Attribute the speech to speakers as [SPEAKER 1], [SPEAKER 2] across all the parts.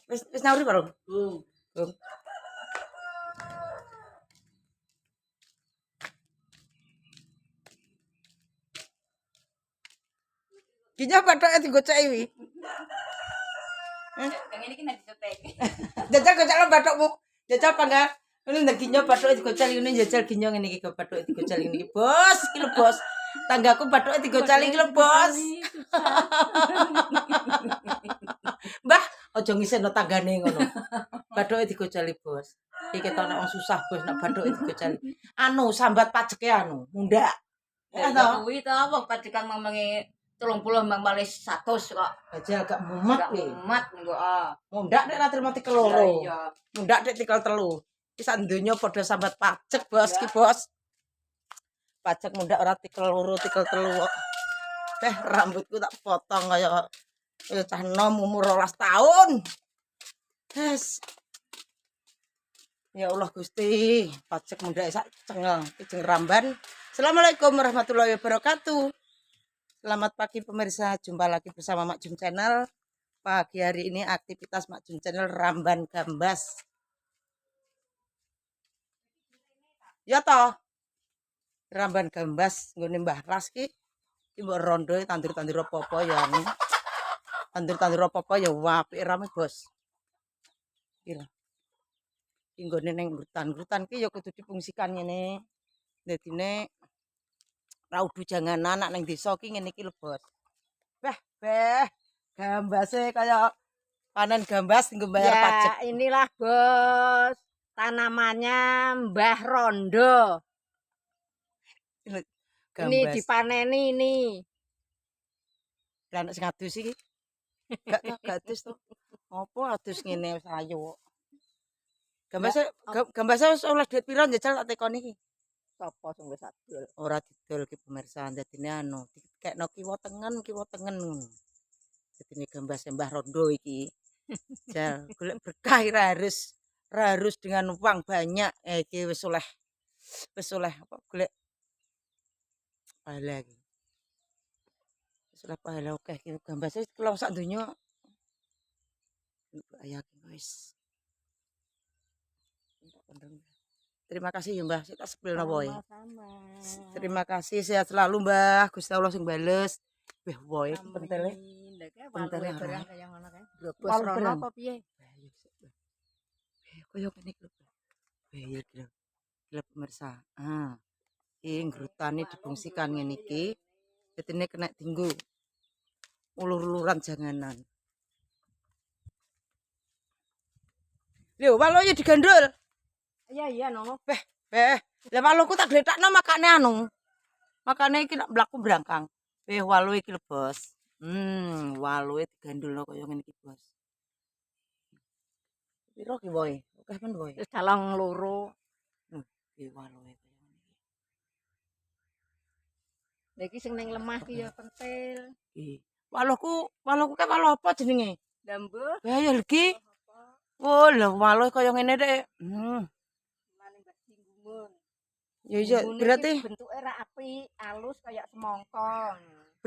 [SPEAKER 1] Wis nauri bareng. Bung. Ginya pathoke digoceki wi.
[SPEAKER 2] Yang ini kan dicotek.
[SPEAKER 1] Jajal gocekno bathokmu. Jajal pangga. Ini ndak ginya pathoke digoceki ngene jajal ginya ngene iki pathoke digoceki ngene iki. Bos, iki lho bos. Tanggaku pathoke digoceki iki lho bos. Mbah, aja ngiseno tanggane ngono. Bathuke digoceli, Bos. Iki ketok nek wong susah, Bos, nek bathuke digoceli. Anu, sambat pajeke anu, mundak.
[SPEAKER 2] Ya to. Kuwi to wong pajekan mamange 30 mang malih 100 kok.
[SPEAKER 1] Aja agak mumet
[SPEAKER 2] Gak
[SPEAKER 1] kuwi.
[SPEAKER 2] mumet nggo
[SPEAKER 1] Mundak nek ra trimo tikel loro.
[SPEAKER 2] Iya.
[SPEAKER 1] Mundak nek tikel telu. Iki sak donya padha sambat pajek, Bos, iki, Bos. Pajek mundak ora tikel loro, tikel telu kok. Rambutku tak potong kaya cah enom umur 12 tahun. Yes. Ya Allah Gusti, pajak mundak sak cengel kijeng ramban. Assalamualaikum warahmatullahi wabarakatuh. Selamat pagi pemirsa, jumpa lagi bersama Mak Jum Channel. Pagi hari ini aktivitas Mak Jum Channel ramban gambas. Ya toh. Ramban gambas nggone Mbah Ras ki mbok rondo tandur-tandur apa-apa ya anu. Tandur-tandur apa-apa ya apik rame, Bos. Iki nggone ning hutan-hutan ki ya kudu difungsikan ngene. Dadine ra udu janganan anak ning desa ki ngene iki lho, Bos. Gambase kaya panen gambas nggo bayar pajak.
[SPEAKER 3] Ya, inilah Bos, tanamannya Mbah Rondo. Ini
[SPEAKER 1] Gambas.
[SPEAKER 3] dipaneni ini.
[SPEAKER 1] Lah nek sing adus iki gak adus to. Apa adus ngene wis ayu kok. Gambase wis oleh duit pira njajal tak tekoni iki.
[SPEAKER 3] Sopo sing wis adul?
[SPEAKER 1] Ora didol ki pemirsa, dadine anu dikekno kiwa tengen ngono. Dadine gambase Mbah Rondo iki. Jal golek berkah harus dengan uang banyak. Iki wis oleh apa golek pahala iki. Wis oleh pahala akeh iki gambase kula sak donya. Ayah wis. Terima kasih ya Mbah, saya tak sepilno wae. Terima kasih, sehat selalu Mbah. Gusti Allah sing bales. Weh wae pentele. Pentele barang
[SPEAKER 3] kaya ngono kae. Bos rono apa piye?
[SPEAKER 1] Kaya kene iki lho. Ya gila pemirsa. Iki ngrutane difungsikan ngene iki. Dadine kena dinggo. Ulur-uluran janganan. Lho, waloke digandul.
[SPEAKER 3] Iya nono.
[SPEAKER 1] Lah waluku tak gletakno makane anu. Makane iki nek mlaku brangkang. Walu iki lho, Bos. Waluke digandulno kaya ngene iki, Bos. Piro ki wae? Akeh men wae.
[SPEAKER 3] Wis dalang loro.
[SPEAKER 1] Waluke kaya ngene iki.
[SPEAKER 3] Lah iki sing ning lemah ki ya pentil.
[SPEAKER 1] Waluku ke walu apa jenenge?
[SPEAKER 3] Lambuh.
[SPEAKER 1] Ya iki. Oh, lho walu kaya ngene rek. Ya iya, berarti
[SPEAKER 3] bentuke ra apik, alus kayak semongkon.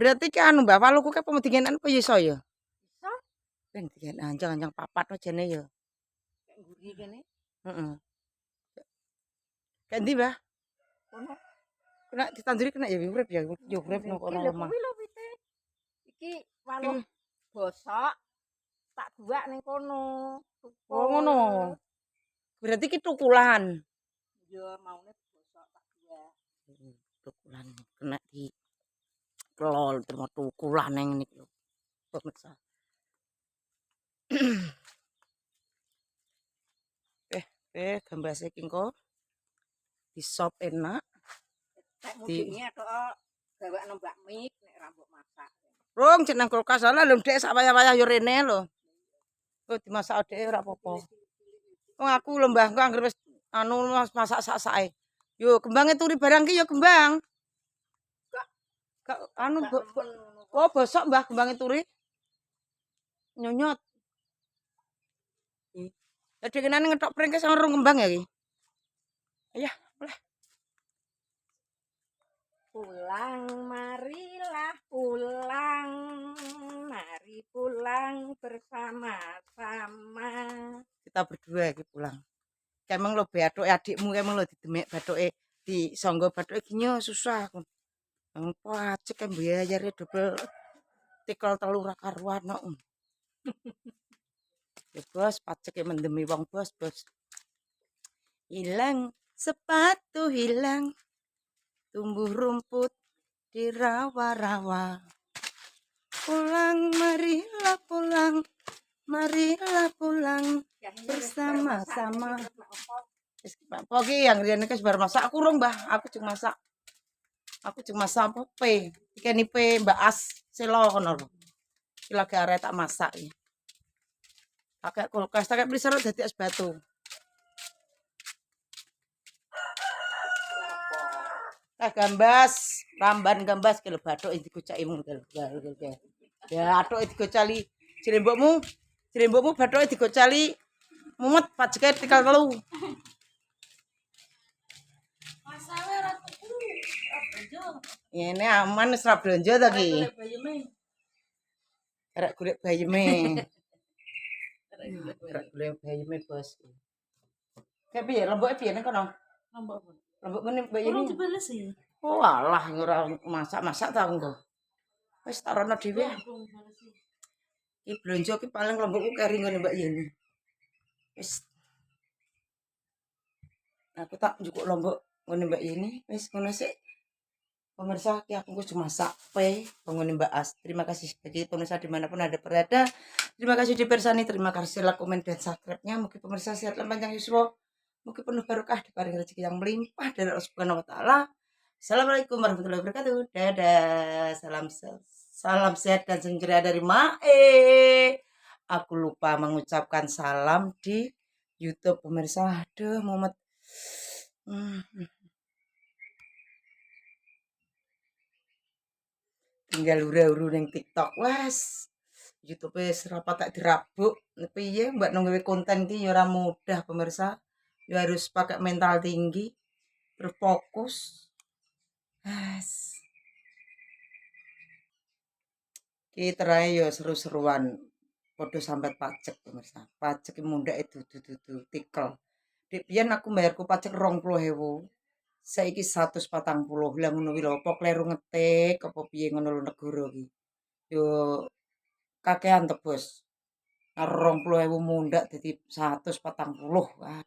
[SPEAKER 1] berarti ki anu Mbak, waluku ke pemedingen apa ya iso ya?
[SPEAKER 3] Iso?
[SPEAKER 1] Ben digen anjang-anjang papat ajane ya.
[SPEAKER 3] Kayak nguri kene.
[SPEAKER 1] Heeh. Kayak ndi, Mbah?
[SPEAKER 3] Kono.
[SPEAKER 1] Kena ditanduri kena ya urip ya, yo urip nang kono
[SPEAKER 3] Iki lho
[SPEAKER 1] lemah.
[SPEAKER 3] kuwi lho wite. Iki waluh bosok tak buak ning kono.
[SPEAKER 1] Oh ngono. Berarti ki tukulan.
[SPEAKER 3] Ya maune bosok tak buak.
[SPEAKER 1] Tukulan kena di kelol terima tukulan yang ini lho. Pemirsa. Gambase iki engko di sop enak.
[SPEAKER 3] Nek mudine tok gawakno bakmi nek rambut masak.
[SPEAKER 1] Rong jeneng kulkas ala lho Dek sak wayah-wayah yo rene lho. Kok dimasak dhek ora apa-apa. Wong aku lho Mbah engko anggere wis anu masak sak-sake. Yo kembange turi barang ki yo kembang. Gak anu oh bosok Mbah kembange turi. Nyonyot. Lah dekenane ngetok pring ke sarung kembang ya iki. Ayah, oleh.
[SPEAKER 3] Pulang, marilah pulang, mari pulang bersama-sama.
[SPEAKER 1] Kita berdua iki pulang. Kemeng lo bathuke adikmu kemeng lo didemek bathuke disangga bathuke ginyo susah. Nang pacek kan bayare double tikel telu ra karuan kok. Ya bos, paceke mendemi wong bos. Hilang sepatu hilang, tumbuh rumput di rawa-rawa. Pulang, marilah pulang bersama-sama. Wis poki yang riyen iki bar masak aku rong, Mbah. Aku jeng masak apa pe. Ikene pe Mbak As selo kono lho. Iki lagi arek tak masak iki. Pakai kulkas, pakai freezer dadi es batu. Gambas, ramban gambas kilo bathuk digocaki mung ya athuk digocali jrembokmu bathuke digocali mumet pajeke tikal telu.
[SPEAKER 2] Masalah ratuku.
[SPEAKER 1] Ini aman wis ra blonjo ta ki. Arek golek bayeme. Arek golek bayeme bos. Kayak piye lemboke piye ning kono? Lembok ngene mbak ini. Oh alah ora masak-masak ta engko. Wis tak rono dhewe. Iki blonjo ki paling lembokku keri ngene Mbak Yeni. Wis. Aku tak njukuk lombok ngene Mbak Yeni. Wis ngono sik. Pemirsa, ki aku wis masak pe ngene Mbak As. Terima kasih bagi pemirsa dimanapun Anda berada. Terima kasih dipersani, terima kasih like, komen, dan subscribe-nya. Mungkin pemirsa sehat dan panjang yuswa. Mungkin penuh barokah diparingi rezeki yang melimpah dari Allah Subhanahu wa taala. Assalamualaikum warahmatullahi wabarakatuh. Dadah. Salam sehat dan ceria dari Mae. Aku lupa mengucapkan salam di YouTube pemirsa. Aduh, Muhammad. Tinggal ura-uru ning TikTok wes. YouTube wis rapat tak dirabuk. Piye mbak nunggu konten ki ya ora mudah pemirsa. Ya harus pakai mental tinggi, berfokus. Yes. Kita yo seru-seruan podo sampai pajak pemirsa. Pajak ki mundhak dudu tikel. Dik biyen aku bayarku pajak 20.000. Saiki 140. Lah ngono ki lho apa kleru ngetik apa piye ngono lho negara ki. Yo kakean to, Bos. 20.000 mundhak dadi 140. Waduh.